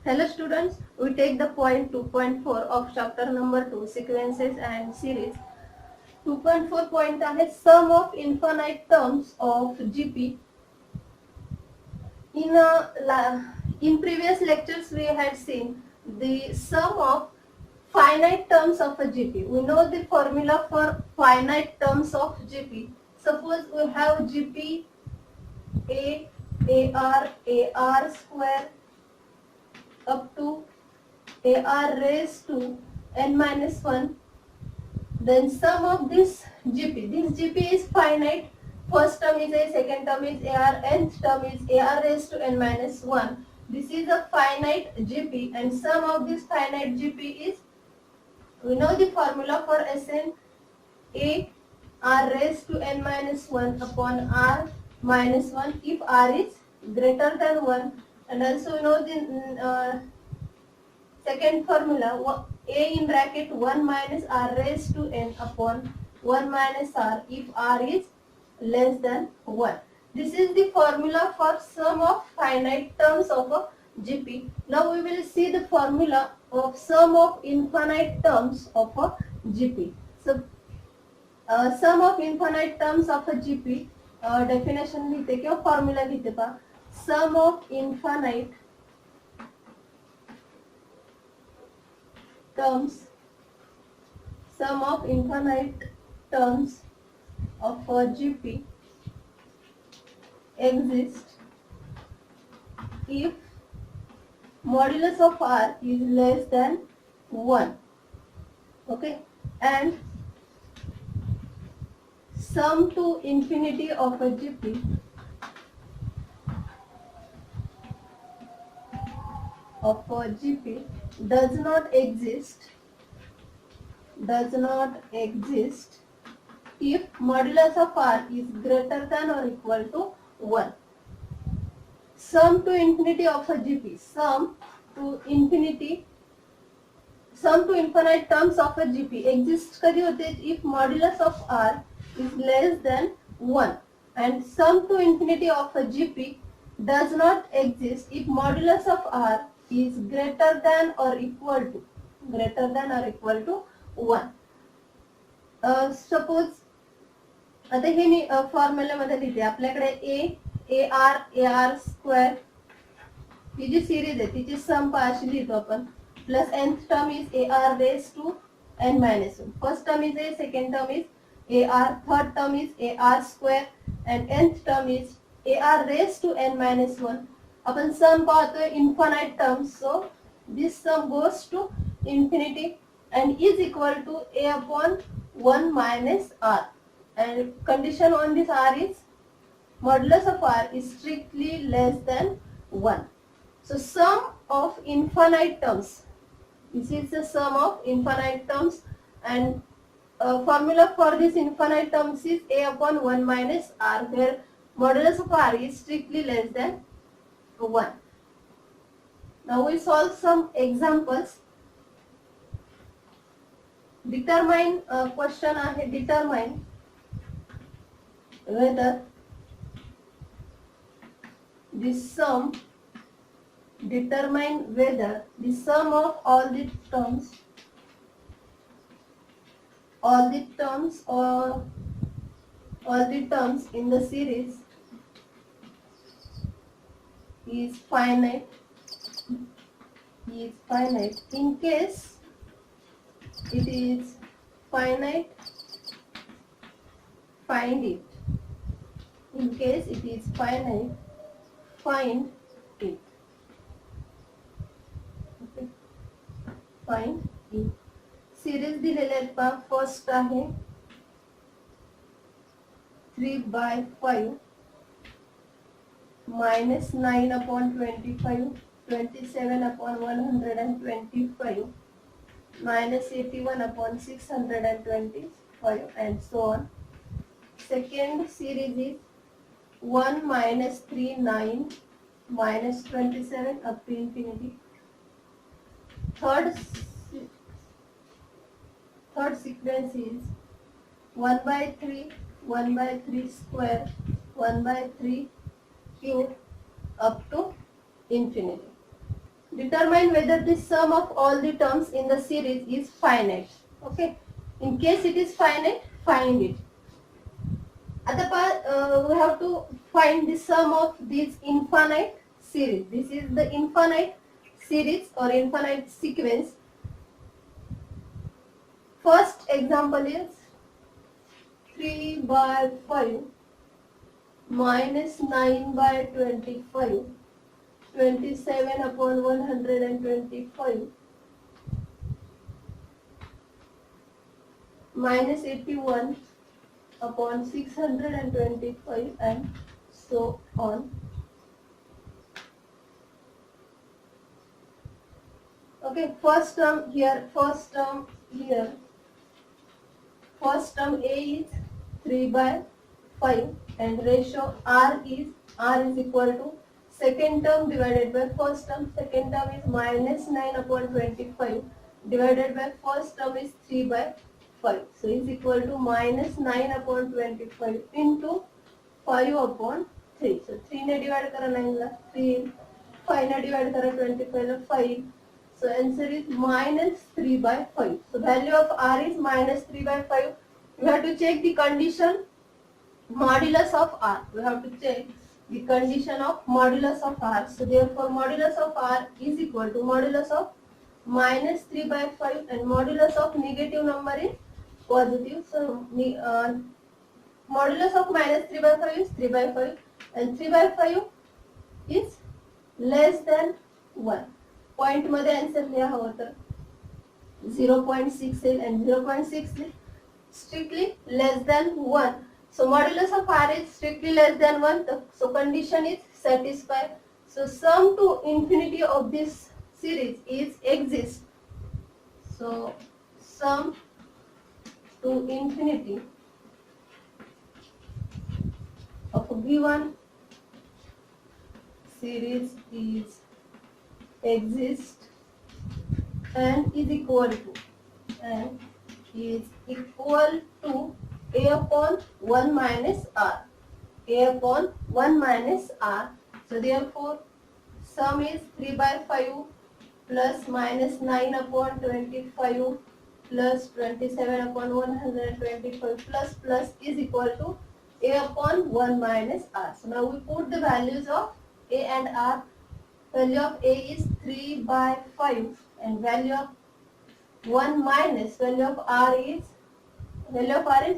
Hello students, we take the point 2.4 of chapter number 2 sequences and series. 2.4 point आहे sum of infinite terms of GP. In previous lectures we had seen the sum of finite terms of a GP. We know the formula for finite terms of GP. Suppose we have GP A, AR square up to AR raised to n minus 1. Then sum of this GP is finite. First term is A, second term is AR, nth term is AR raised to n minus 1. This is a finite GP, and sum of this finite GP is, we know the formula for Sn, A R raised to n minus 1 upon R minus 1 if R is greater than 1, and also we know the second formula, A in bracket 1 minus R raised to n upon 1 minus R if R is less than 1. This is the formula for sum of finite terms of a GP. Now we will see the formula of sum of infinite terms of a GP. So sum of infinite terms of a GP definition लिहिते किंवा formula लिहिते पहा. Sum of infinite terms of a GP exist if modulus of R is less than 1. Okay, and sum to infinity of a GP does not exist if modulus of R is greater than or equal to 1. Sum to infinity of a GP, sum to infinite terms of a GP exists कधी होते if modulus of R is less than 1, and sum to infinity of a GP does not exist if modulus of R is greater than or equal to 1. Suppose आता हे मी फॉर्म्युल्यामध्ये लिहिते. आपल्याकडे AR square ही जी series आहे तिची sum अशी लिहितो आपण, plus nth term is AR raise to n minus 1. First term is A, second term is AR, third term is AR square and nth term is AR raised to n minus 1. आपण sum पाहतोय infinite terms, so this sum goes to infinity and is equal to A upon 1 minus R, and condition on this R is modulus of R is strictly less than 1. So sum of infinite terms, this is the sum of infinite terms, and formula for this infinite terms is A upon 1 minus R, where modulus of R is strictly less than 1. Now we solve some examples. Determine question आहे, determine whether the sum of all the terms in the series is finite. In case it is finite, find it. In case it is finite, find it. Okay. Find it. Series दिलेले आहेत पहा. First आहे 3/5 minus 9 upon 25, 27 upon 125, minus 81 upon 625, and so on. Second series is 1 minus 3, 9, minus 27 up to infinity. Third sequence is 1/3, 1/3 square, 1/3 cube up to infinity. determine whether the sum of all the terms in the series is finite. Okay. In case it is finite, find it. We have to find the sum of these infinite series. This is the infinite series or infinite sequence. First example is 3 by 5 minus 9 by 25, 27 upon 125, minus 81 upon 625, and so on. Okay, first term here, first term A is 3 by 5 and ratio R is equal to second term divided by first term. Second term is minus 9 upon 25 divided by first term is 3 by 5. So is equal to minus 9 upon 25 into 5 upon 3. So 3 ने divide करा 9 ला 3, 5 ने divide करा 25 ला 5. So answer is minus 3 by 5. So value of R is minus 3 by 5. You have to check the condition modulus of R. We have to check the condition of modulus of R. So therefore modulus of R is equal to modulus of minus 3 by 5 and modulus of negative number is positive. So modulus of minus 3 by 5 is 3 by 5 and 3 by 5 is less than 1. Point मध्ये answer लिहा हवं तर 0.6 येईल and 0.6 strictly less than 1. So modulus of R is strictly less than 1. So condition is satisfied. So sum to infinity of this series is exists. So sum to infinity of a given series is exist and is equal to A upon 1 minus R. A upon 1 minus R. So therefore sum is 3 by 5 plus minus 9 upon 25 plus 27 upon 125 plus is equal to A upon 1 minus R. So now we put the values of A and R. Value of A is 3 by 5 and value of 1 minus value of R is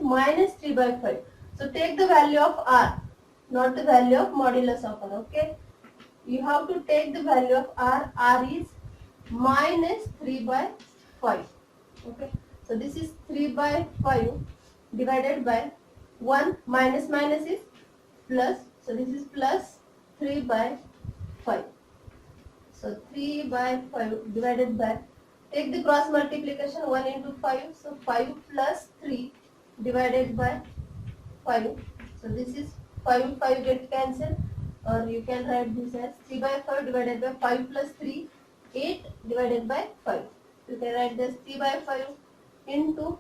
minus 3 by 5. So take the value of R, not the value of modulus of R. Okay, you have to take the value of R. R is minus 3 by 5. Okay, so this is 3 by 5 divided by 1 minus is plus. So this is plus 3 by 5. So 3 by 5 divided by, take the cross multiplication, 1 into 5. So 5 plus 3 divided by 5. So this is 5 get cancelled, or you can write this as 3 by 5 divided by 5 plus 3, 8 divided by 5. You can write this 3 by 5 into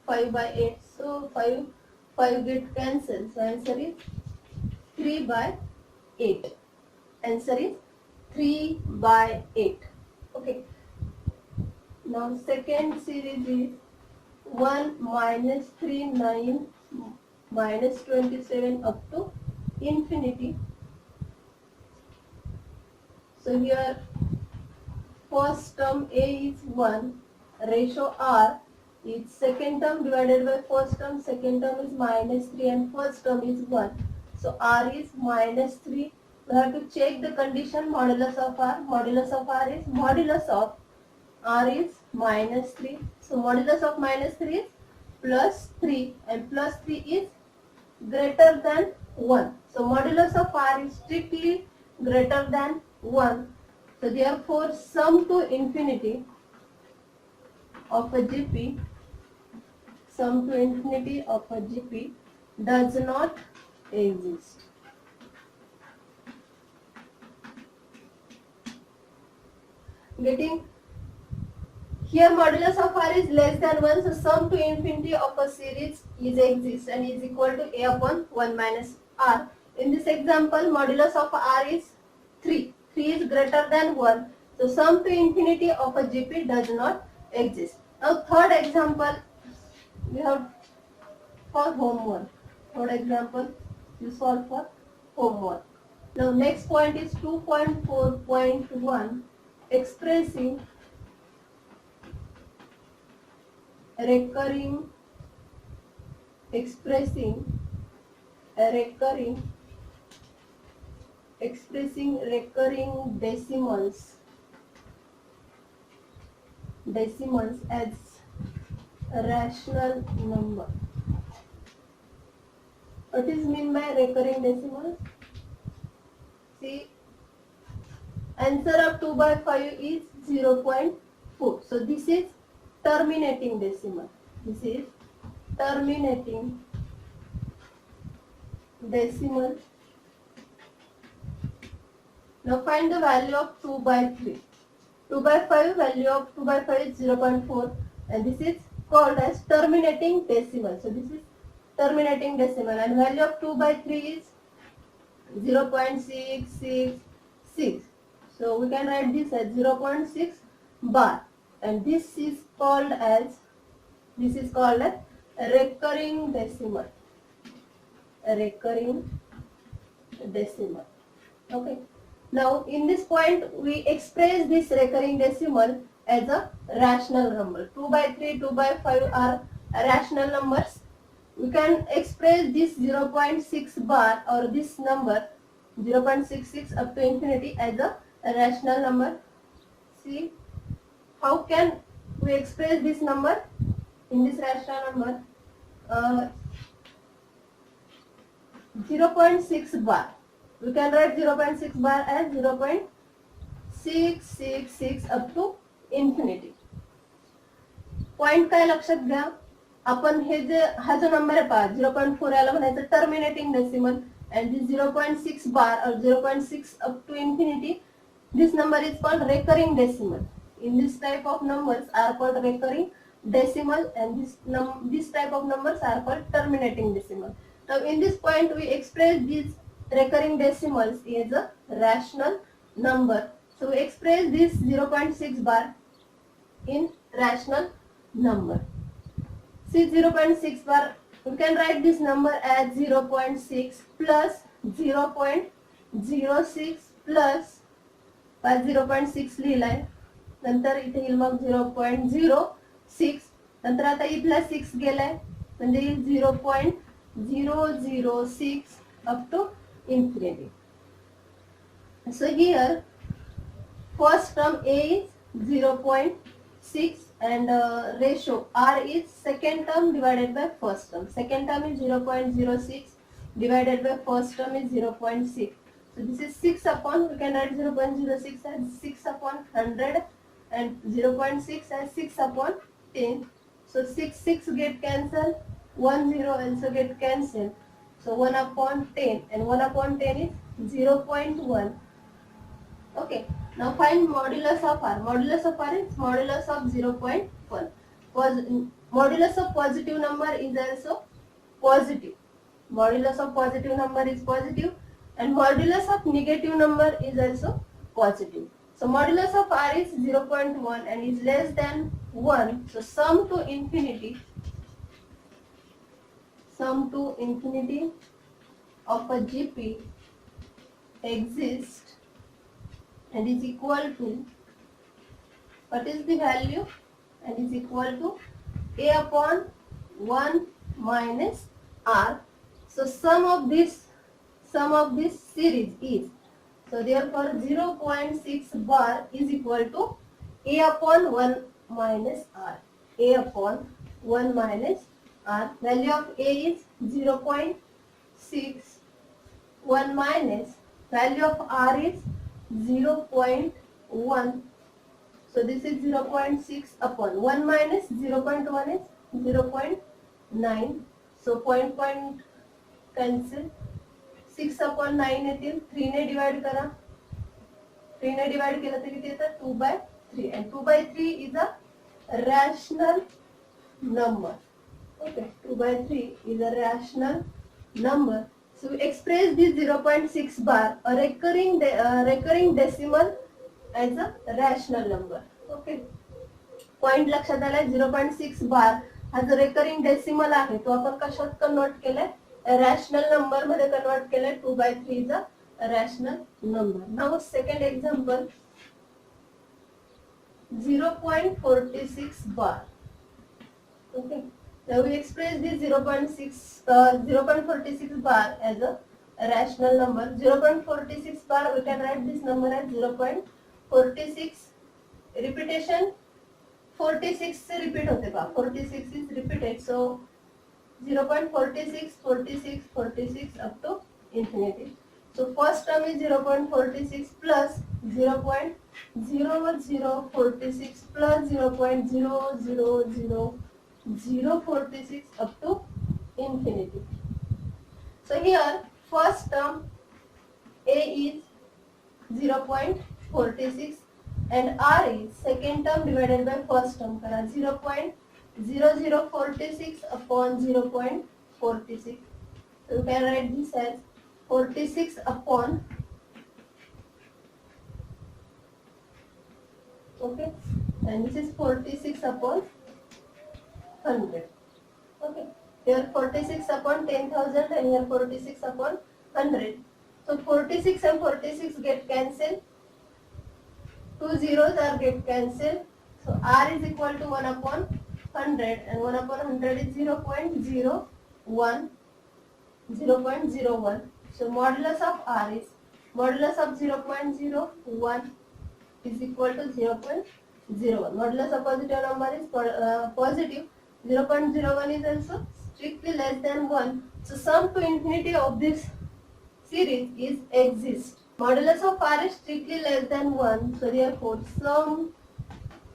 5 by 8. So 5 get cancelled. So answer is 3 by 8. Answer is 3 by 8. Okay. Now second series is 1 minus 3 9 minus 27 up to infinity. So here first term A is 1, ratio R is second term divided by first term. Second term is minus 3 and first term is 1. So R is minus 3. We have to check the condition modulus of R. Modulus of R is modulus of R is minus 3. So modulus of minus 3 is plus 3 and plus 3 is greater than 1. So modulus of R is strictly greater than 1. So therefore sum to infinity of a GP, sum to infinity of a GP does not exist. Getting here modulus of R is less than 1, so sum to infinity of a series is exists and is equal to A upon 1 minus R. In this example modulus of R is 3. 3 is greater than 1. So sum to infinity of a GP does not exist. Now third example we have for homework. Third example you solve for homework. Now next point is 2.4.1, expressing recurring decimals as a rational number. What is mean by recurring decimals? See, answer of 2 by 5 is 0.4. So this is terminating decimal. This is terminating decimal. Now find the value of 2 by 3. 2 by 5, value of 2 by 5 is 0.4, and this is called as terminating decimal. So this is terminating decimal, and value of 2 by 3 is 0.666. So we can write this as 0.6 bar, and this is called as a recurring decimal. A recurring decimal. Okay. Now in this point we express this recurring decimal as a rational number. 2 by 3, 2 by 5 are rational numbers. We can express this 0.6 bar or this number 0.66 up to infinity as a rational number. See, how can we express this number in this rational number? 0.6 bar. We can write 0.6 bar as 0.666 up to infinity. Point काय लक्षात घ्या, आपण हे जे हा जो number आहे पहा 0.4 याला म्हणायचं terminating decimal, and this 0.6 bar or 0.6 up to infinity, this number is called recurring decimal. In this type of numbers are called recurring decimal, and this type of numbers are called terminating decimal. Now in this point we express these recurring decimals is a rational number. So we express this 0.6 bar in rational number. See, 0.6 bar, we can write this number as 0.6 plus 0.06 plus 0.6 लिहिलाय, नंतर इथे येईल मग 0.06, नंतर आता इथला 6 गेलाय म्हणजे 0.006 up to infinity. So here first term A is 0.6 and ratio R is second term divided by first term. Second term is 0.06 divided by first term is 0.6. So this is 6 upon, we can write 0.06 as 6 upon 100 and 0.6 as 6 upon 10. So 6 get cancelled, 1 0 also get cancelled. So 1 upon 10 and 1 upon 10 is 0.1. Okay. Now find modulus of R. Modulus of R is modulus of 0.1. Modulus of positive number is also positive. Modulus of positive number is positive, and modulus of negative number is also positive. So modulus of R is 0.1 and is less than 1. So sum to infinity of a GP exists and is equal to, what is the value? And is equal to A upon 1 minus R. So sum of this series is, so therefore 0.6 bar is equal to A upon 1 minus R. A upon 1 minus R. Value of A is 0.6. 1 minus value of R is 0.1. So this is 0.6 upon 1 minus 0.1 is 0.9. So point cancel. 6 upon 9 येतील, 3 ने divide करा. 3 ने divide केलं तर किती येतं 2 by 3, and 2 by 3 is a rational number. Okay, 2 by 3 is a rational number. So we express this 0.6 bar, a recurring decimal as a rational number. Okay. Point लक्षात आलाय. 0.6 बार हा जो रेकरिंग डेसिमल आहे तो आपण कशात कन्वर्ट केलाय, रॅशनल नंबर मध्ये कन्वर्ट केलाय. 2/3 is a rational number. Now second example 0.46 bar. Okay. Now we express this 0.46 bar as a rational number. 0.46 bar, we can write this number as 0.46. Repetition 46 से repeat होते का 46 is repeated, so 0.46 46 46 up to infinity. So first term is 0.46 plus 0.0046 plus 0.000046 up to infinity. So here first term A is 0.46 and R is second term divided by first term. 0.0046 upon 0.46. So you can write this as 46 upon, okay, and this is 46 upon 100. Okay, here 46 upon 10,000 and here 46 upon 100. So 46 and 46 get cancelled. Two zeros are get cancelled. So R is equal to 1 upon 100 and 1 upon 100 is 0.01. 0.01. So modulus of R is modulus of 0.01 is equal to 0.01. Modulus of positive number is positive. 0.01 is also strictly less than 1. So sum to infinity of this series is exist. Modulus of R is strictly less than 1. So therefore sum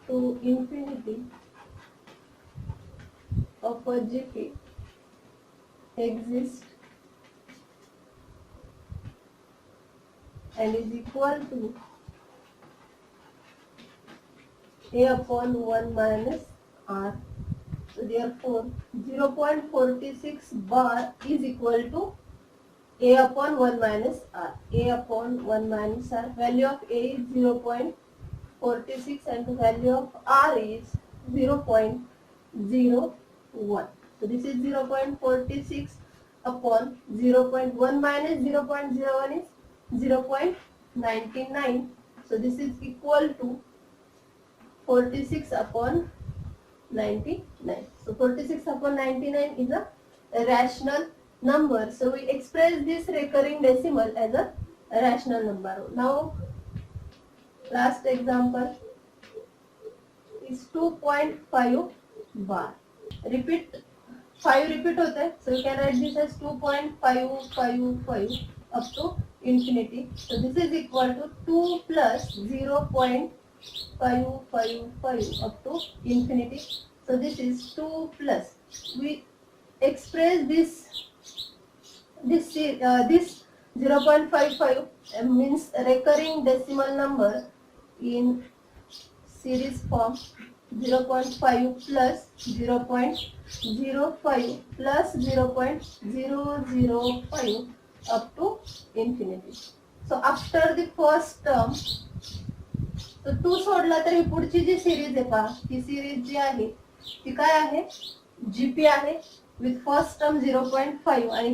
to infinity of a GP exists and is equal to A upon 1 minus R. So therefore 0.46 bar is equal to A upon 1 minus R. A upon 1 minus R. Value of A is 0.46 and the value of R is 0.01. So this is 0.46 upon 0.1 minus 0.01 is 0.99. So this is equal to 46 upon 99. So 46 upon 99 is a rational number. So we express this recurring decimal as a rational number. Now last example is 2.5 bar. Repeat 5 repeat होता है. So you can write this as 2.555 up to infinity. So this is equal to 2 plus 0.555 up to infinity. So this is 2 plus. We express this 0.55 means recurring decimal number in series form. 0.5 plus 0.05 plus 0.005 up to infinity. So after the first term, so 2 सोडला तर ही पुढची जी series आहे पहा, ही series जी आहे ती काय आहे, GP आहे विथ फर्स्ट टर्म 0.5 आणि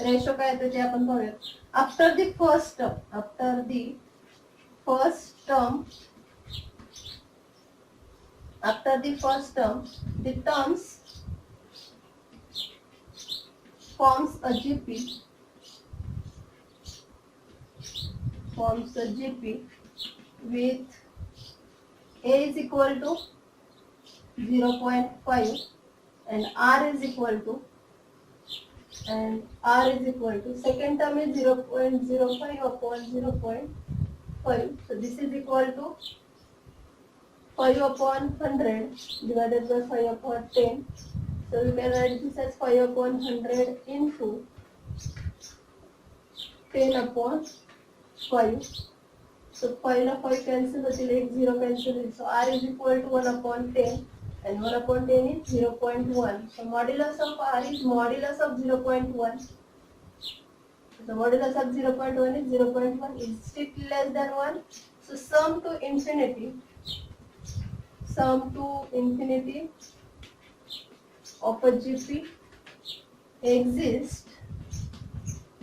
रेशो काय येतो ते आपण पाहूया. After the first term the terms forms a GP with A is equal to 0.5 and R is equal to second term is 0.05 upon 0.5. So this is equal to 5 upon 100 divided by 5 upon 10. So we can write this as 5 upon 100 into 10 upon 5. So 5 and 5 cancel, so 0 cancel. So R is equal to 1 upon 10 and 1 upon 10 is 0.1. So modulus of R is modulus of 0.1. The modulus of 0.1 is 0.1 is strictly less than 1. So sum to infinity of a GP exists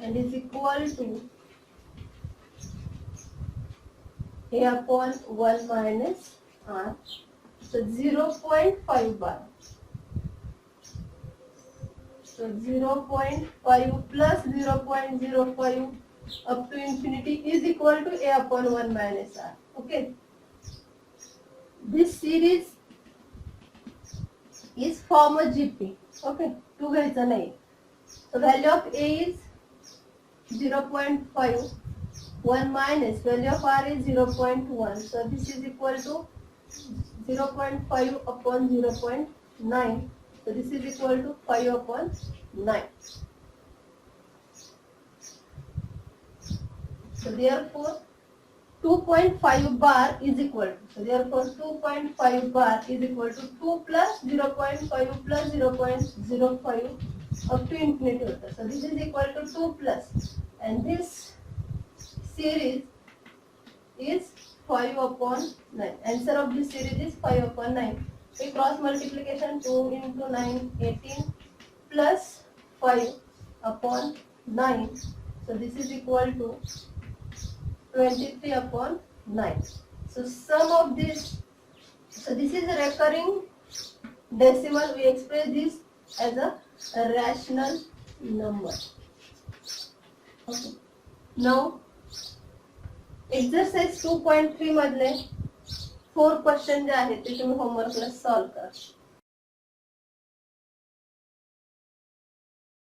and is equal to A upon 1 minus R. So 0.5 bar. So 0.5 plus 0.05 up to infinity is equal to A upon 1 minus R. Okay. This series is form a GP. Okay. 2 घ्यायचं नाही. So value of A is 0.5. 1 minus value of R is 0.1. So this is equal to 0.5 upon 0.9. So this is equal to 5 upon 9. So therefore 2.5 bar is equal to, so therefore 2.5 bar is equal to 2 plus 0.5 plus 0.05 up to infinity. So this is equal to 2 plus, and this series is 5 upon 9. Answer of this series is 5 upon 9. We cross multiplication 2 into 9, 18 plus 5 upon 9. So this is equal to 23 upon 9. So sum of this, so this is a recurring decimal. We express this as a rational number. Okay. Now exercise 2.3 मधले 4 question जे आहेत ते तुम्ही होमवर्कला solve करा.